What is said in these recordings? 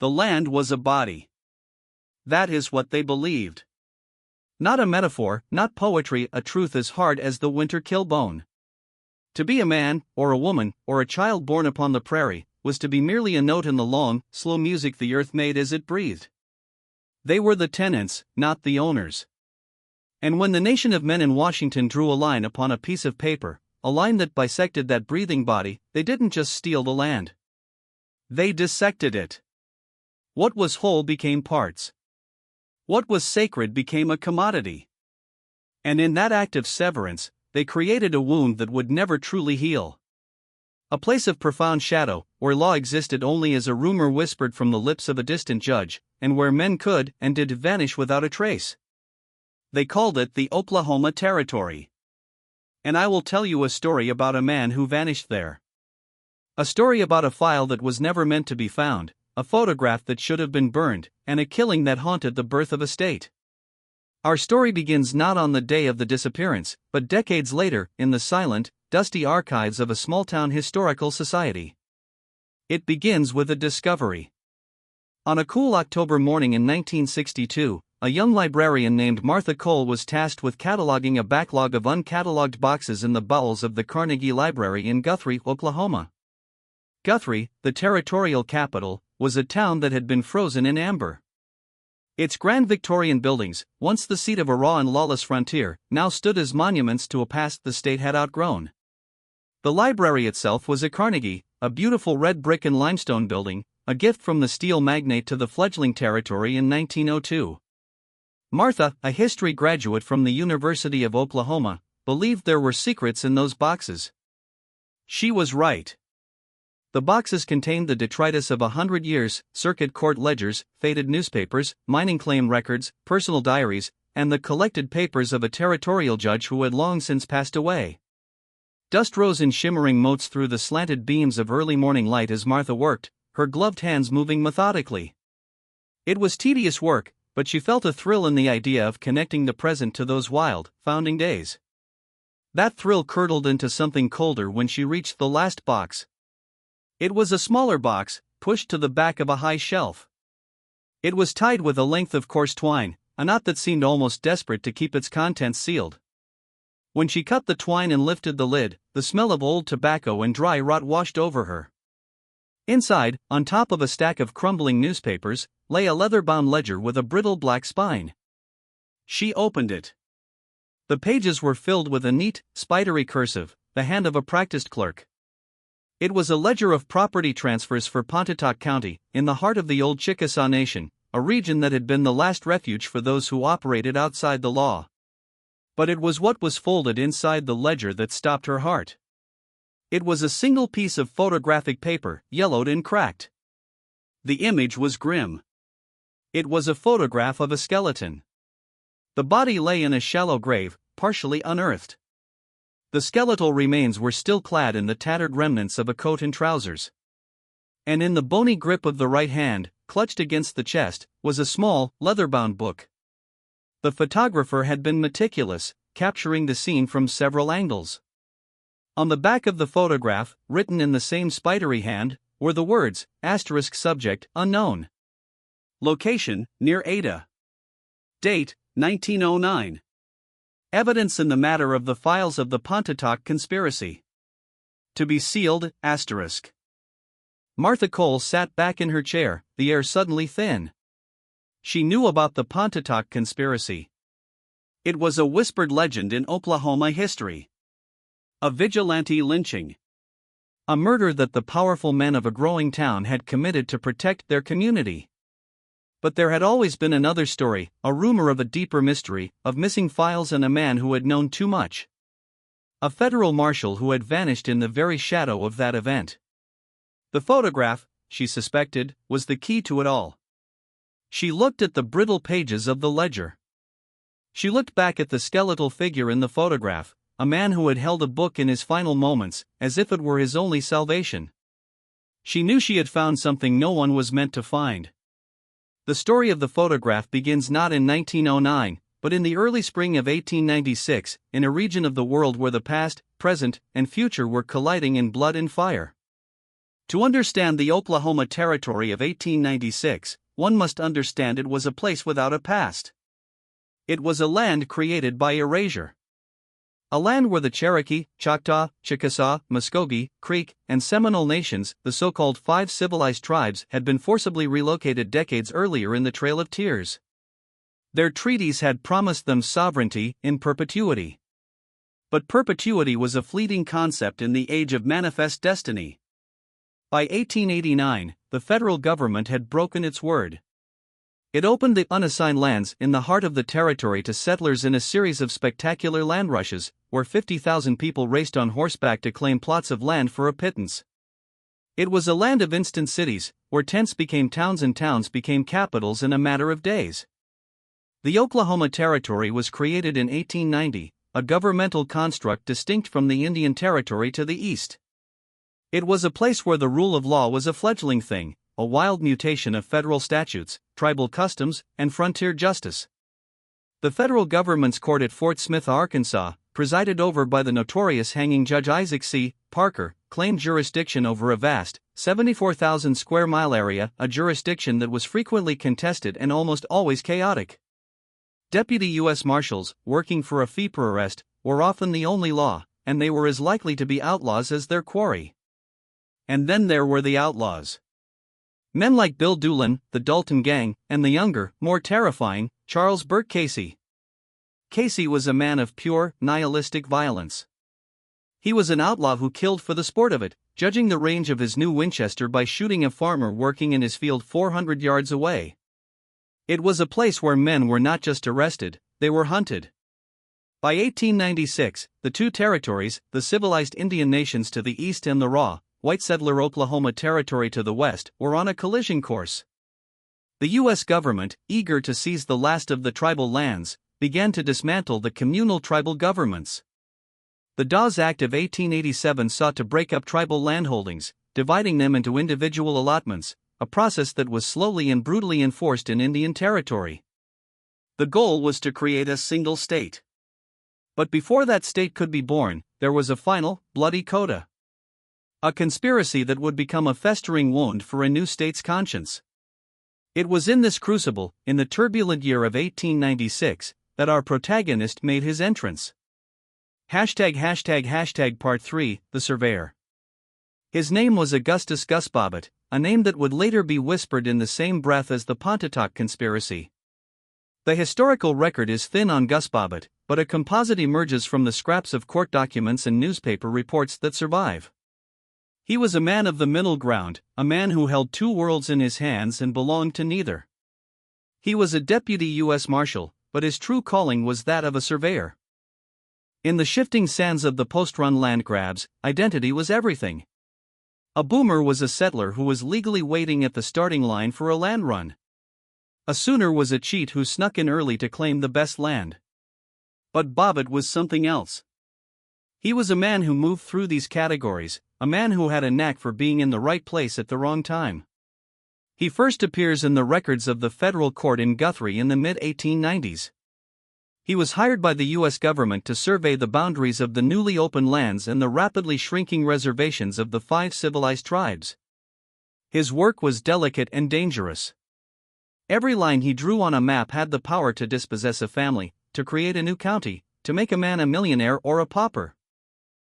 The land was a body. That is what they believed. Not a metaphor, not poetry, a truth as hard as the winter kill bone. To be a man, or a woman, or a child born upon the prairie, was to be merely a note in the long, slow music the earth made as it breathed. They were the tenants, not the owners. And when the nation of men in Washington drew a line upon a piece of paper, a line that bisected that breathing body, they didn't just steal the land. They dissected it. What was whole became parts. What was sacred became a commodity. And in that act of severance, they created a wound that would never truly heal. A place of profound shadow, where law existed only as a rumor whispered from the lips of a distant judge, and where men could and did vanish without a trace. They called it the Oklahoma Territory. And I will tell you a story about a man who vanished there. A story about a file that was never meant to be found, a photograph that should have been burned, and a killing that haunted the birth of a state. Our story begins not on the day of the disappearance, but decades later, in the silent, dusty archives of a small-town historical society. It begins with a discovery. On a cool October morning in 1962, a young librarian named Martha Cole was tasked with cataloging a backlog of uncatalogued boxes in the bowels of the Carnegie Library in Guthrie, Oklahoma. Guthrie, the territorial capital, was a town that had been frozen in amber. Its grand Victorian buildings, once the seat of a raw and lawless frontier, now stood as monuments to a past the state had outgrown. The library itself was a Carnegie, a beautiful red brick and limestone building, a gift from the steel magnate to the fledgling territory in 1902. Martha, a history graduate from the University of Oklahoma, believed there were secrets in those boxes. She was right. The boxes contained the detritus of 100 years, circuit court ledgers, faded newspapers, mining claim records, personal diaries, and the collected papers of a territorial judge who had long since passed away. Dust rose in shimmering motes through the slanted beams of early morning light as Martha worked, her gloved hands moving methodically. It was tedious work, but she felt a thrill in the idea of connecting the present to those wild, founding days. That thrill curdled into something colder when she reached the last box. It was a smaller box, pushed to the back of a high shelf. It was tied with a length of coarse twine, a knot that seemed almost desperate to keep its contents sealed. When she cut the twine and lifted the lid, the smell of old tobacco and dry rot washed over her. Inside, on top of a stack of crumbling newspapers, lay a leather-bound ledger with a brittle black spine. She opened it. The pages were filled with a neat, spidery cursive, the hand of a practiced clerk. It was a ledger of property transfers for Pontotoc County, in the heart of the old Chickasaw Nation, a region that had been the last refuge for those who operated outside the law. But it was what was folded inside the ledger that stopped her heart. It was a single piece of photographic paper, yellowed and cracked. The image was grim. It was a photograph of a skeleton. The body lay in a shallow grave, partially unearthed. The skeletal remains were still clad in the tattered remnants of a coat and trousers. And in the bony grip of the right hand, clutched against the chest, was a small, leather-bound book. The photographer had been meticulous, capturing the scene from several angles. On the back of the photograph, written in the same spidery hand, were the words, *subject, unknown. Location, near Ada. Date, 1909. Evidence in the matter of the files of the Pontotoc conspiracy. To be sealed, *. Martha Cole sat back in her chair, the air suddenly thin. She knew about the Pontotoc conspiracy. It was a whispered legend in Oklahoma history. A vigilante lynching. A murder that the powerful men of a growing town had committed to protect their community. But there had always been another story, a rumor of a deeper mystery, of missing files and a man who had known too much. A federal marshal who had vanished in the very shadow of that event. The photograph, she suspected, was the key to it all. She looked at the brittle pages of the ledger. She looked back at the skeletal figure in the photograph, a man who had held a book in his final moments, as if it were his only salvation. She knew she had found something no one was meant to find. The story of the photograph begins not in 1909, but in the early spring of 1896, in a region of the world where the past, present, and future were colliding in blood and fire. To understand the Oklahoma Territory of 1896, one must understand it was a place without a past. It was a land created by erasure. A land where the Cherokee, Choctaw, Chickasaw, Muskogee, Creek, and Seminole nations, the so-called 5 civilized tribes, had been forcibly relocated decades earlier in the Trail of Tears. Their treaties had promised them sovereignty in perpetuity. But perpetuity was a fleeting concept in the age of manifest destiny. By 1889, the federal government had broken its word. It opened the unassigned lands in the heart of the territory to settlers in a series of spectacular land rushes, where 50,000 people raced on horseback to claim plots of land for a pittance. It was a land of instant cities, where tents became towns and towns became capitals in a matter of days. The Oklahoma Territory was created in 1890, a governmental construct distinct from the Indian Territory to the east. It was a place where the rule of law was a fledgling thing, a wild mutation of federal statutes, tribal customs, and frontier justice. The federal government's court at Fort Smith, Arkansas, presided over by the notorious hanging Judge Isaac C. Parker, claimed jurisdiction over a vast, 74,000 square mile area, a jurisdiction that was frequently contested and almost always chaotic. Deputy U.S. Marshals, working for a fee per arrest, were often the only law, and they were as likely to be outlaws as their quarry. And then there were the outlaws. Men like Bill Doolin, the Dalton Gang, and the younger, more terrifying, Charles Burke Casey. Casey was a man of pure, nihilistic violence. He was an outlaw who killed for the sport of it, judging the range of his new Winchester by shooting a farmer working in his field 400 yards away. It was a place where men were not just arrested, they were hunted. By 1896, the two territories, the civilized Indian nations to the east and the raw, white settler Oklahoma Territory to the west, were on a collision course. The U.S. government, eager to seize the last of the tribal lands, began to dismantle the communal tribal governments. The Dawes Act of 1887 sought to break up tribal landholdings, dividing them into individual allotments, a process that was slowly and brutally enforced in Indian Territory. The goal was to create a single state. But before that state could be born, there was a final, bloody coda. A conspiracy that would become a festering wound for a new state's conscience. It was in this crucible, in the turbulent year of 1896, that our protagonist made his entrance. Part 3, The Surveyor. His name was Augustus Gus Bobbitt, a name that would later be whispered in the same breath as the Pontotoc Conspiracy. The historical record is thin on Gus Bobbitt, but a composite emerges from the scraps of court documents and newspaper reports that survive. He was a man of the middle ground, a man who held two worlds in his hands and belonged to neither. He was a deputy U.S. Marshal, but his true calling was that of a surveyor. In the shifting sands of the post-run land grabs, identity was everything. A boomer was a settler who was legally waiting at the starting line for a land run. A sooner was a cheat who snuck in early to claim the best land. But Bobbitt was something else. He was a man who moved through these categories, a man who had a knack for being in the right place at the wrong time. He first appears in the records of the federal court in Guthrie in the mid-1890s. He was hired by the U.S. government to survey the boundaries of the newly opened lands and the rapidly shrinking reservations of the 5 civilized tribes. His work was delicate and dangerous. Every line he drew on a map had the power to dispossess a family, to create a new county, to make a man a millionaire or a pauper.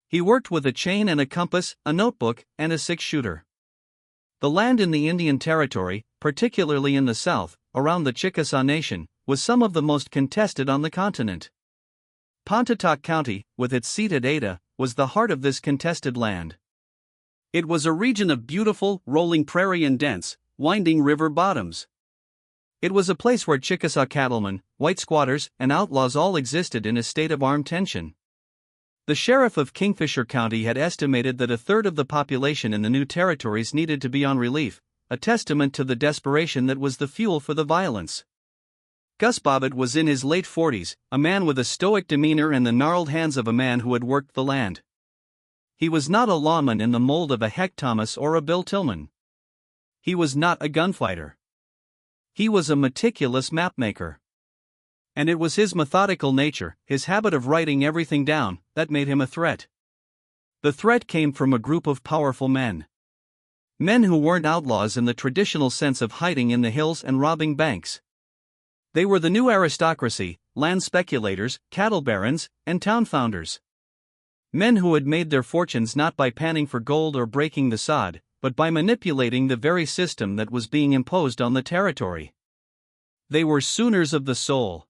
He worked with a chain and a compass, a notebook, and a 6-shooter. The land in the Indian Territory, particularly in the south, around the Chickasaw Nation, was some of the most contested on the continent. Pontotoc County, with its seat at Ada, was the heart of this contested land. It was a region of beautiful, rolling prairie and dense, winding river bottoms. It was a place where Chickasaw cattlemen, white squatters, and outlaws all existed in a state of armed tension. The sheriff of Kingfisher County had estimated that a third of the population in the new territories needed to be on relief, a testament to the desperation that was the fuel for the violence. Gus Bobbitt was in his late 40s, a man with a stoic demeanor and the gnarled hands of a man who had worked the land. He was not a lawman in the mold of a Heck Thomas or a Bill Tillman. He was not a gunfighter. He was a meticulous mapmaker. And it was his methodical nature, his habit of writing everything down, that made him a threat. The threat came from a group of powerful men. Men who weren't outlaws in the traditional sense of hiding in the hills and robbing banks. They were the new aristocracy, land speculators, cattle barons, and town founders. Men who had made their fortunes not by panning for gold or breaking the sod, but by manipulating the very system that was being imposed on the territory. They were Sooners of the soul.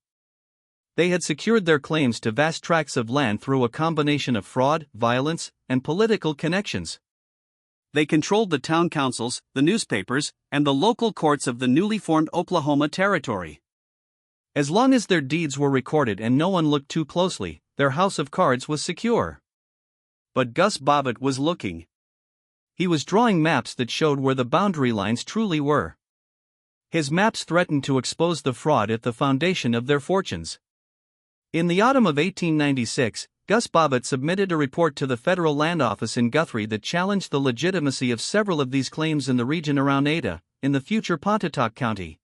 They had secured their claims to vast tracts of land through a combination of fraud, violence, and political connections. They controlled the town councils, the newspapers, and the local courts of the newly formed Oklahoma Territory. As long as their deeds were recorded and no one looked too closely, their house of cards was secure. But Gus Bobbitt was looking. He was drawing maps that showed where the boundary lines truly were. His maps threatened to expose the fraud at the foundation of their fortunes. In the autumn of 1896, Gus Bobbitt submitted a report to the Federal Land Office in Guthrie that challenged the legitimacy of several of these claims in the region around Ada, in the future Pontotoc County.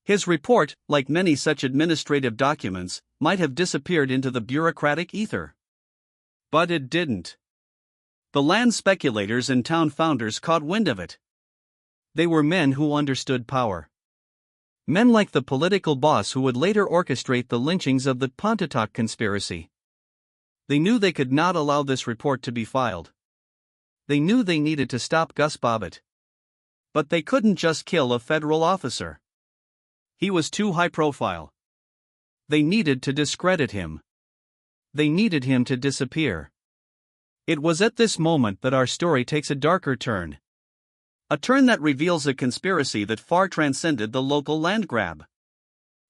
His report, like many such administrative documents, might have disappeared into the bureaucratic ether. But it didn't. The land speculators and town founders caught wind of it. They were men who understood power. Men like the political boss who would later orchestrate the lynchings of the Pontotoc conspiracy. They knew they could not allow this report to be filed. They knew they needed to stop Gus Bobbitt. But they couldn't just kill a federal officer. He was too high profile. They needed to discredit him. They needed him to disappear. It was at this moment that our story takes a darker turn. A turn that reveals a conspiracy that far transcended the local land grab.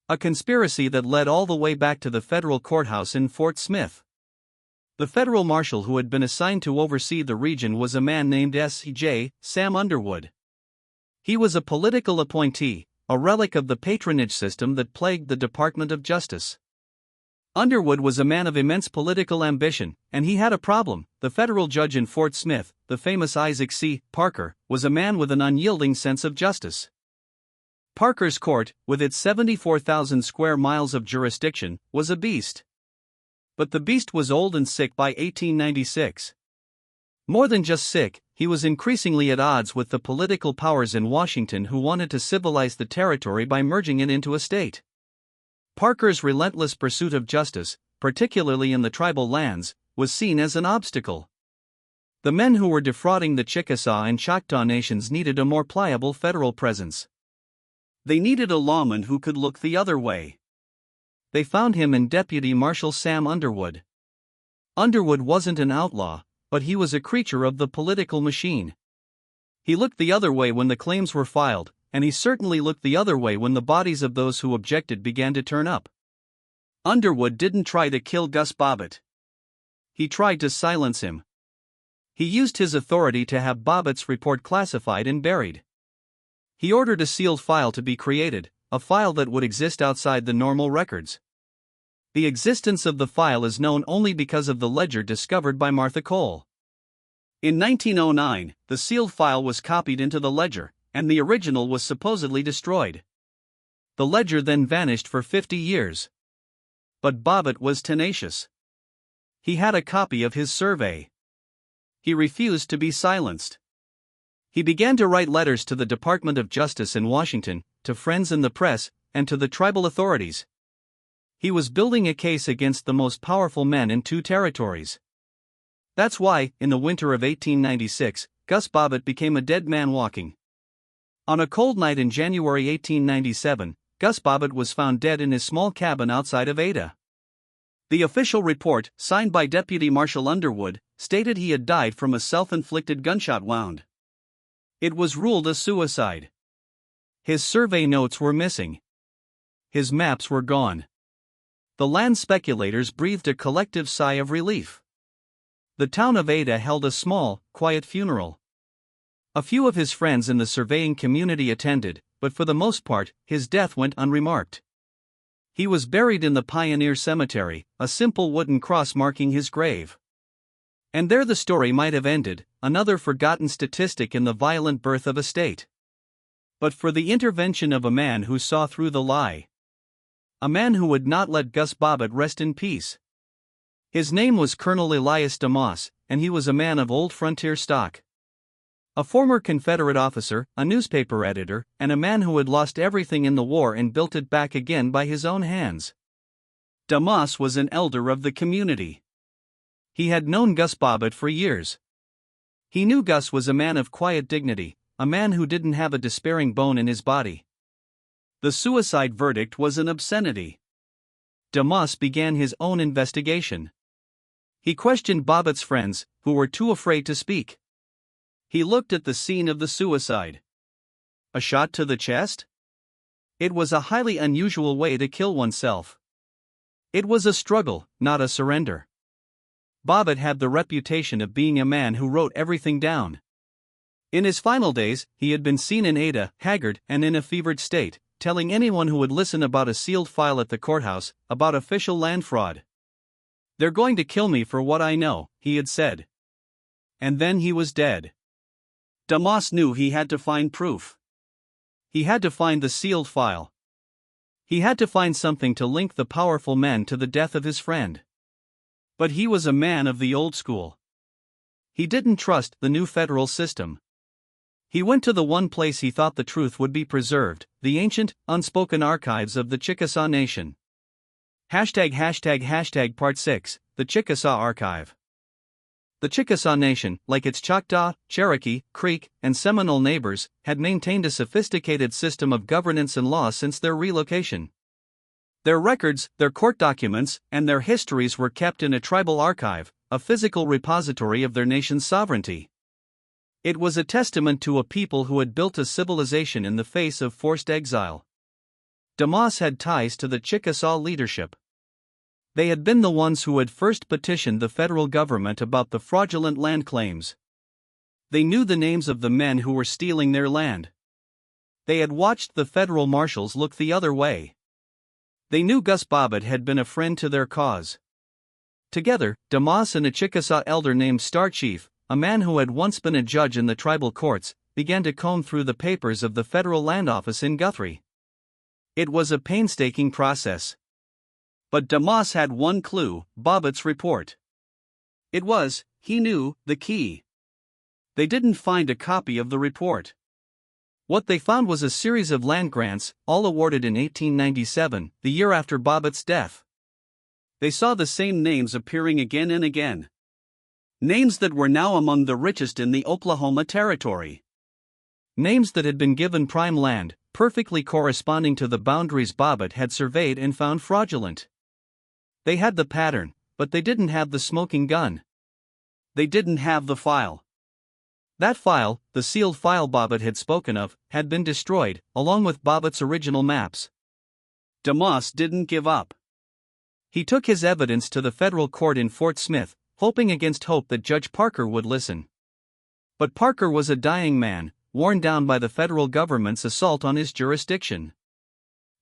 A conspiracy that led all the way back to the federal courthouse in Fort Smith. The federal marshal who had been assigned to oversee the region was a man named S.J. Sam Underwood. He was a political appointee, a relic of the patronage system that plagued the Department of Justice. Underwood was a man of immense political ambition, and he had a problem. The federal judge in Fort Smith, the famous Isaac C. Parker, was a man with an unyielding sense of justice. Parker's court, with its 74,000 square miles of jurisdiction, was a beast. But the beast was old and sick by 1896. More than just sick, he was increasingly at odds with the political powers in Washington who wanted to civilize the territory by merging it into a state. Parker's relentless pursuit of justice, particularly in the tribal lands, was seen as an obstacle. The men who were defrauding the Chickasaw and Choctaw nations needed a more pliable federal presence. They needed a lawman who could look the other way. They found him in Deputy Marshal Sam Underwood. Underwood wasn't an outlaw, but he was a creature of the political machine. He looked the other way when the claims were filed, and he certainly looked the other way when the bodies of those who objected began to turn up. Underwood didn't try to kill Gus Bobbitt. He tried to silence him. He used his authority to have Bobbitt's report classified and buried. He ordered a sealed file to be created, a file that would exist outside the normal records. The existence of the file is known only because of the ledger discovered by Martha Cole. In 1909, the sealed file was copied into the ledger, and the original was supposedly destroyed. The ledger then vanished for 50 years. But Bobbitt was tenacious. He had a copy of his survey. He refused to be silenced. He began to write letters to the Department of Justice in Washington, to friends in the press, and to the tribal authorities. He was building a case against the most powerful men in two territories. That's why, in the winter of 1896, Gus Bobbitt became a dead man walking. On a cold night in January 1897, Gus Bobbitt was found dead in his small cabin outside of Ada. The official report, signed by Deputy Marshal Underwood, stated he had died from a self-inflicted gunshot wound. It was ruled a suicide. His survey notes were missing. His maps were gone. The land speculators breathed a collective sigh of relief. The town of Ada held a small, quiet funeral. A few of his friends in the surveying community attended, but for the most part, his death went unremarked. He was buried in the Pioneer Cemetery, a simple wooden cross marking his grave. And there the story might have ended, another forgotten statistic in the violent birth of a state. But for the intervention of a man who saw through the lie. A man who would not let Gus Bobbitt rest in peace. His name was Colonel Elias DeMoss, and he was a man of old frontier stock. A former Confederate officer, a newspaper editor, and a man who had lost everything in the war and built it back again by his own hands. Damas was an elder of the community. He had known Gus Bobbitt for years. He knew Gus was a man of quiet dignity, a man who didn't have a despairing bone in his body. The suicide verdict was an obscenity. Damas began his own investigation. He questioned Bobbitt's friends, who were too afraid to speak. He looked at the scene of the suicide. A shot to the chest? It was a highly unusual way to kill oneself. It was a struggle, not a surrender. Bobbitt had the reputation of being a man who wrote everything down. In his final days, he had been seen in Ada, haggard and in a fevered state, telling anyone who would listen about a sealed file at the courthouse, about official land fraud. "They're going to kill me for what I know," he had said. And then he was dead. Damas knew he had to find proof. He had to find the sealed file. He had to find something to link the powerful man to the death of his friend. But he was a man of the old school. He didn't trust the new federal system. He went to the one place he thought the truth would be preserved, the ancient, unspoken archives of the Chickasaw Nation. Part 6, the Chickasaw Archive. The Chickasaw Nation, like its Choctaw, Cherokee, Creek, and Seminole neighbors, had maintained a sophisticated system of governance and law since their relocation. Their records, their court documents, and their histories were kept in a tribal archive, a physical repository of their nation's sovereignty. It was a testament to a people who had built a civilization in the face of forced exile. Damas had ties to the Chickasaw leadership. They had been the ones who had first petitioned the federal government about the fraudulent land claims. They knew the names of the men who were stealing their land. They had watched the federal marshals look the other way. They knew Gus Bobbitt had been a friend to their cause. Together, Damas and a Chickasaw elder named Star Chief, a man who had once been a judge in the tribal courts, began to comb through the papers of the federal land office in Guthrie. It was a painstaking process. But Damas had one clue: Bobbitt's report. It was, he knew, the key. They didn't find a copy of the report. What they found was a series of land grants, all awarded in 1897, the year after Bobbitt's death. They saw the same names appearing again and again. Names that were now among the richest in the Oklahoma Territory. Names that had been given prime land, perfectly corresponding to the boundaries Bobbitt had surveyed and found fraudulent. They had the pattern, but they didn't have the smoking gun. They didn't have the file. That file, the sealed file Bobbitt had spoken of, had been destroyed, along with Bobbitt's original maps. Damas didn't give up. He took his evidence to the federal court in Fort Smith, hoping against hope that Judge Parker would listen. But Parker was a dying man, worn down by the federal government's assault on his jurisdiction.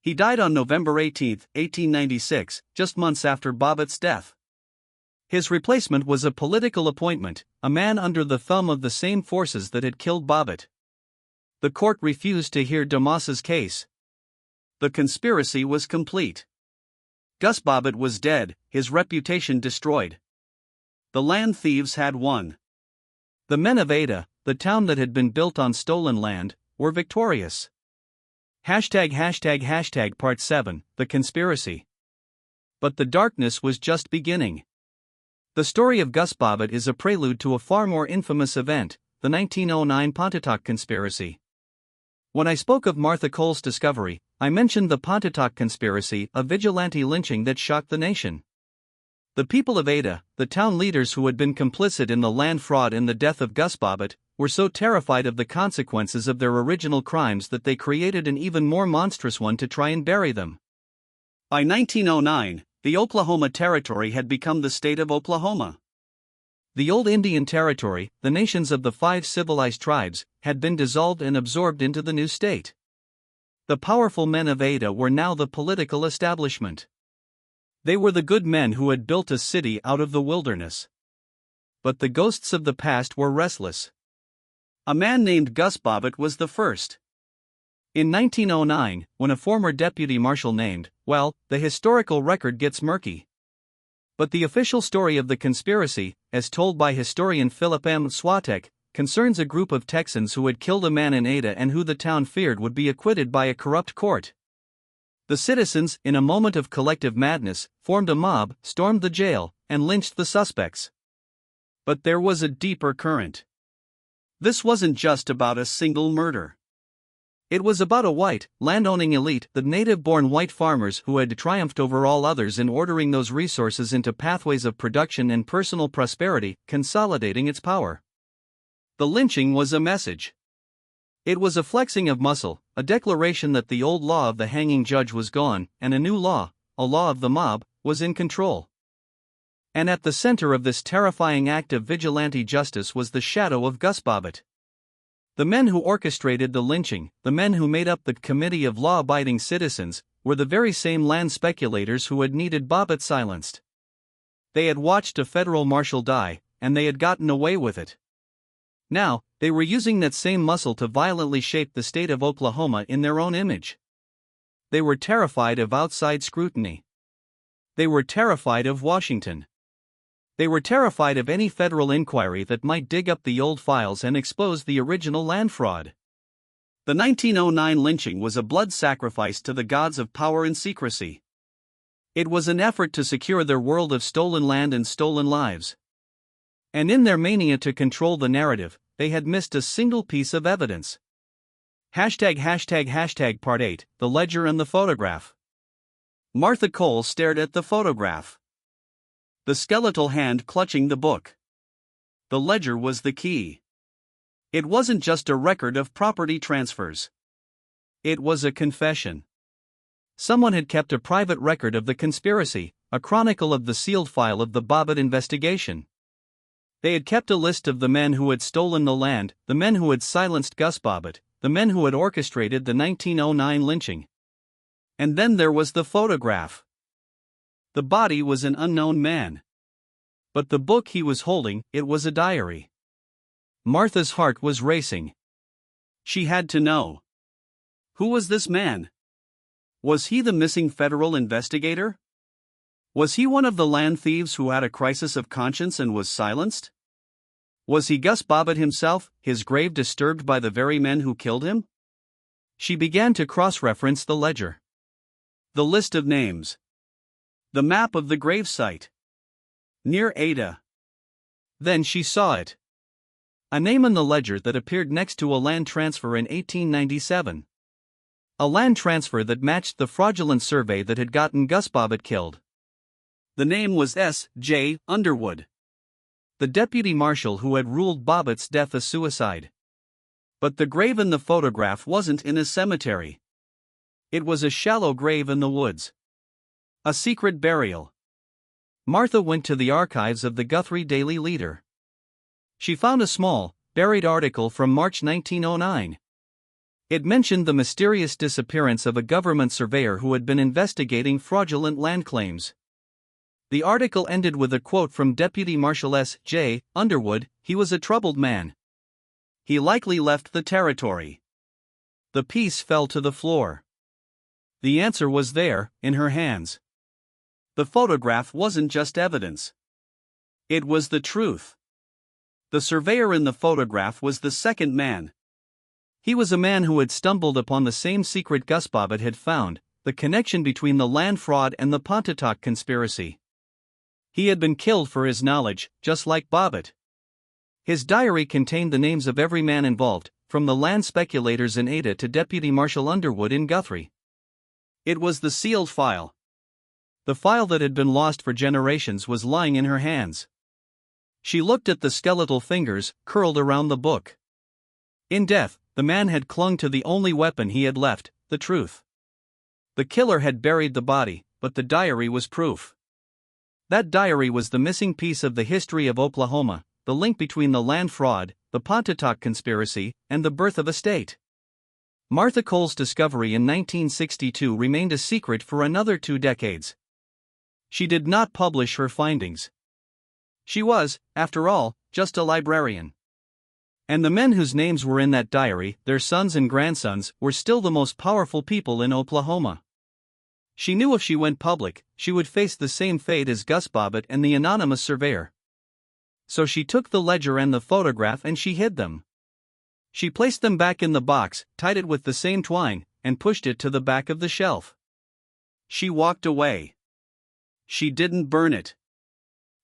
He died on November 18, 1896, just months after Bobbitt's death. His replacement was a political appointment, a man under the thumb of the same forces that had killed Bobbitt. The court refused to hear Damas's case. The conspiracy was complete. Gus Bobbitt was dead, his reputation destroyed. The land thieves had won. The men of Ada, the town that had been built on stolen land, were victorious. Part 7, the conspiracy. But the darkness was just beginning. The story of Gus Bobbitt is a prelude to a far more infamous event, the 1909 Pontotoc Conspiracy. When I spoke of Martha Cole's discovery, I mentioned the Pontotoc Conspiracy, a vigilante lynching that shocked the nation. The people of Ada, the town leaders who had been complicit in the land fraud and the death of Gus Bobbitt, were so terrified of the consequences of their original crimes that they created an even more monstrous one to try and bury them. By 1909, the Oklahoma Territory had become the state of Oklahoma. The old Indian Territory, the nations of the 5 civilized tribes, had been dissolved and absorbed into the new state. The powerful men of Ada were now the political establishment. They were the good men who had built a city out of the wilderness. But the ghosts of the past were restless. A man named Gus Bobbitt was the first. In 1909, when a former deputy marshal named, well, the historical record gets murky. But the official story of the conspiracy, as told by historian Philip M. Swatek, concerns a group of Texans who had killed a man in Ada and who the town feared would be acquitted by a corrupt court. The citizens, in a moment of collective madness, formed a mob, stormed the jail, and lynched the suspects. But there was a deeper current. This wasn't just about a single murder. It was about a white, land-owning elite, the native-born white farmers who had triumphed over all others in ordering those resources into pathways of production and personal prosperity, consolidating its power. The lynching was a message. It was a flexing of muscle, a declaration that the old law of the hanging judge was gone, and a new law, a law of the mob, was in control. And at the center of this terrifying act of vigilante justice was the shadow of Gus Bobbitt. The men who orchestrated the lynching, the men who made up the committee of law-abiding citizens, were the very same land speculators who had needed Bobbitt silenced. They had watched a federal marshal die, and they had gotten away with it. Now, they were using that same muscle to violently shape the state of Oklahoma in their own image. They were terrified of outside scrutiny. They were terrified of Washington. They were terrified of any federal inquiry that might dig up the old files and expose the original land fraud. The 1909 lynching was a blood sacrifice to the gods of power and secrecy. It was an effort to secure their world of stolen land and stolen lives. And in their mania to control the narrative, they had missed a single piece of evidence. Part 8, the ledger and the photograph. Martha Cole stared at the photograph. The skeletal hand clutching the book. The ledger was the key. It wasn't just a record of property transfers. It was a confession. Someone had kept a private record of the conspiracy, a chronicle of the sealed file of the Bobbitt investigation. They had kept a list of the men who had stolen the land, the men who had silenced Gus Bobbitt, the men who had orchestrated the 1909 lynching. And then there was the photograph. The body was an unknown man. But the book he was holding, it was a diary. Martha's heart was racing. She had to know. Who was this man? Was he the missing federal investigator? Was he one of the land thieves who had a crisis of conscience and was silenced? Was he Gus Bobbitt himself, his grave disturbed by the very men who killed him? She began to cross-reference the ledger. The list of names. The map of the gravesite. Near Ada. Then she saw it. A name in the ledger that appeared next to a land transfer in 1897. A land transfer that matched the fraudulent survey that had gotten Gus Bobbitt killed. The name was S.J. Underwood, the deputy marshal who had ruled Bobbitt's death a suicide. But the grave in the photograph wasn't in a cemetery. It was a shallow grave in the woods. A secret burial. Martha went to the archives of the Guthrie Daily Leader. She found a small, buried article from March 1909. It mentioned the mysterious disappearance of a government surveyor who had been investigating fraudulent land claims. The article ended with a quote from Deputy Marshal S.J. Underwood: "He was a troubled man. He likely left the territory." The piece fell to the floor. The answer was there, in her hands. The photograph wasn't just evidence. It was the truth. The surveyor in the photograph was the second man. He was a man who had stumbled upon the same secret Gus Bobbitt had found, the connection between the land fraud and the Pontotoc conspiracy. He had been killed for his knowledge, just like Bobbitt. His diary contained the names of every man involved, from the land speculators in Ada to Deputy Marshal Underwood in Guthrie. It was the sealed file. The file that had been lost for generations was lying in her hands. She looked at the skeletal fingers, curled around the book. In death, the man had clung to the only weapon he had left, the truth. The killer had buried the body, but the diary was proof. That diary was the missing piece of the history of Oklahoma, the link between the land fraud, the Pontotoc conspiracy, and the birth of a state. Martha Cole's discovery in 1962 remained a secret for another 2 decades. She did not publish her findings. She was, after all, just a librarian. And the men whose names were in that diary, their sons and grandsons, were still the most powerful people in Oklahoma. She knew if she went public, she would face the same fate as Gus Bobbitt and the anonymous surveyor. So she took the ledger and the photograph and she hid them. She placed them back in the box, tied it with the same twine, and pushed it to the back of the shelf. She walked away. She didn't burn it.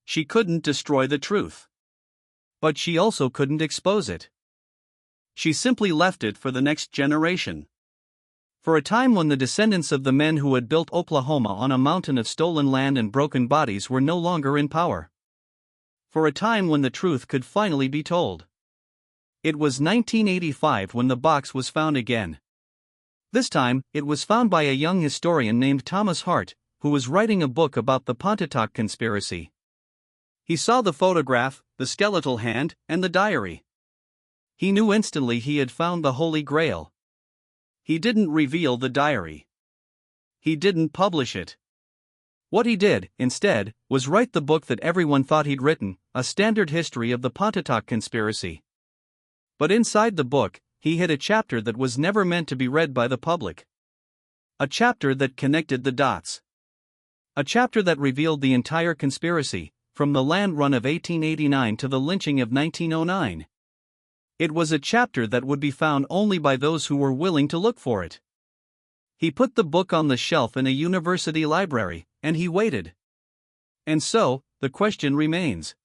She couldn't destroy the truth. But she also couldn't expose it. She simply left it for the next generation. For a time when the descendants of the men who had built Oklahoma on a mountain of stolen land and broken bodies were no longer in power. For a time when the truth could finally be told. It was 1985 when the box was found again. This time, it was found by a young historian named Thomas Hart, who was writing a book about the Pontotoc conspiracy. He saw the photograph, the skeletal hand, and the diary. He knew instantly he had found the Holy Grail. He didn't reveal the diary. He didn't publish it. What he did, instead, was write the book that everyone thought he'd written, a standard history of the Pontotoc conspiracy. But inside the book, he hid a chapter that was never meant to be read by the public. A chapter that connected the dots. A chapter that revealed the entire conspiracy, from the land run of 1889 to the lynching of 1909. It was a chapter that would be found only by those who were willing to look for it. He put the book on the shelf in a university library, and he waited. And so, the question remains.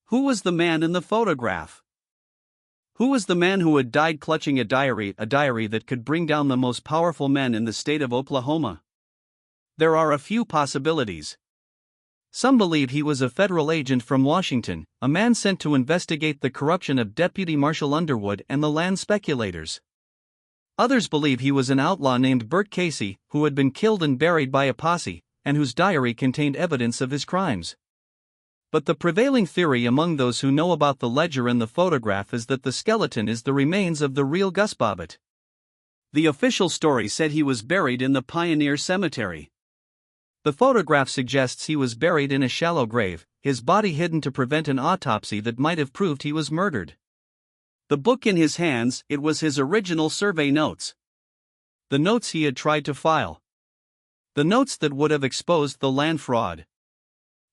Who was the man in the photograph? Who was the man who had died clutching a diary that could bring down the most powerful men in the state of Oklahoma? There are a few possibilities. Some believe he was a federal agent from Washington, a man sent to investigate the corruption of Deputy Marshal Underwood and the land speculators. Others believe he was an outlaw named Bert Casey, who had been killed and buried by a posse, and whose diary contained evidence of his crimes. But the prevailing theory among those who know about the ledger and the photograph is that the skeleton is the remains of the real Gus Bobbitt. The official story said he was buried in the Pioneer Cemetery. The photograph suggests he was buried in a shallow grave, his body hidden to prevent an autopsy that might have proved he was murdered. The book in his hands, it was his original survey notes. The notes he had tried to file. The notes that would have exposed the land fraud.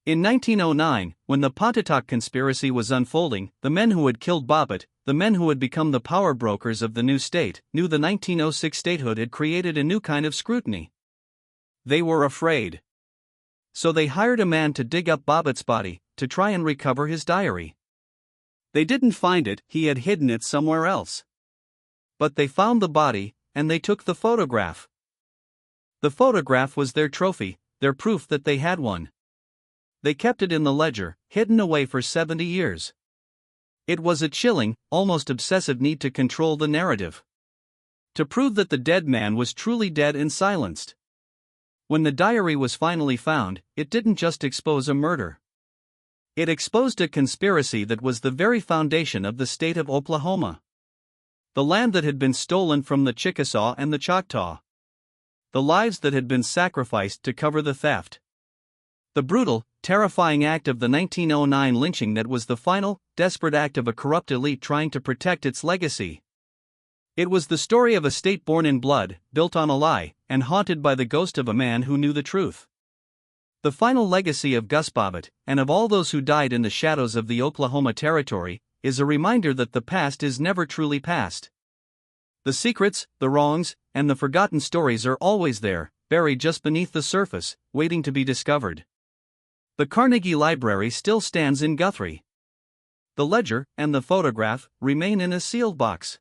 In 1909, when the Pontotoc conspiracy was unfolding, the men who had killed Bobbitt, the men who had become the power brokers of the new state, knew the 1906 statehood had created a new kind of scrutiny. They were afraid. So they hired a man to dig up Bobbitt's body, to try and recover his diary. They didn't find it, he had hidden it somewhere else. But they found the body, and they took the photograph. The photograph was their trophy, their proof that they had one. They kept it in the ledger, hidden away for 70 years. It was a chilling, almost obsessive need to control the narrative. To prove that the dead man was truly dead and silenced. When the diary was finally found, it didn't just expose a murder. It exposed a conspiracy that was the very foundation of the state of Oklahoma. The land that had been stolen from the Chickasaw and the Choctaw. The lives that had been sacrificed to cover the theft. The brutal, terrifying act of the 1909 lynching that was the final, desperate act of a corrupt elite trying to protect its legacy. It was the story of a state born in blood, built on a lie, and haunted by the ghost of a man who knew the truth. The final legacy of Gus Bobbitt, and of all those who died in the shadows of the Oklahoma Territory, is a reminder that the past is never truly past. The secrets, the wrongs, and the forgotten stories are always there, buried just beneath the surface, waiting to be discovered. The Carnegie Library still stands in Guthrie. The ledger and the photograph remain in a sealed box.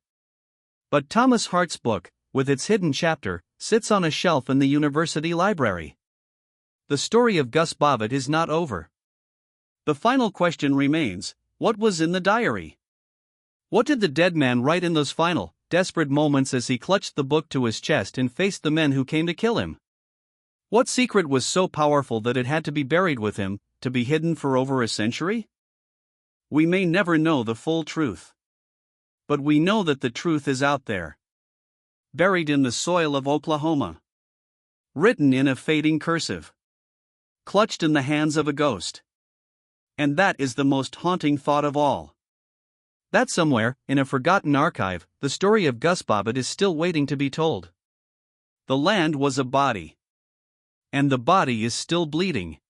But Thomas Hart's book, with its hidden chapter, sits on a shelf in the university library. The story of Gus Bobbitt is not over. The final question remains, what was in the diary? What did the dead man write in those final, desperate moments as he clutched the book to his chest and faced the men who came to kill him? What secret was so powerful that it had to be buried with him, to be hidden for over a century? We may never know the full truth. But we know that the truth is out there. Buried in the soil of Oklahoma. Written in a fading cursive. Clutched in the hands of a ghost. And that is the most haunting thought of all. That somewhere, in a forgotten archive, the story of Gus Bobbitt is still waiting to be told. The land was a body. And the body is still bleeding.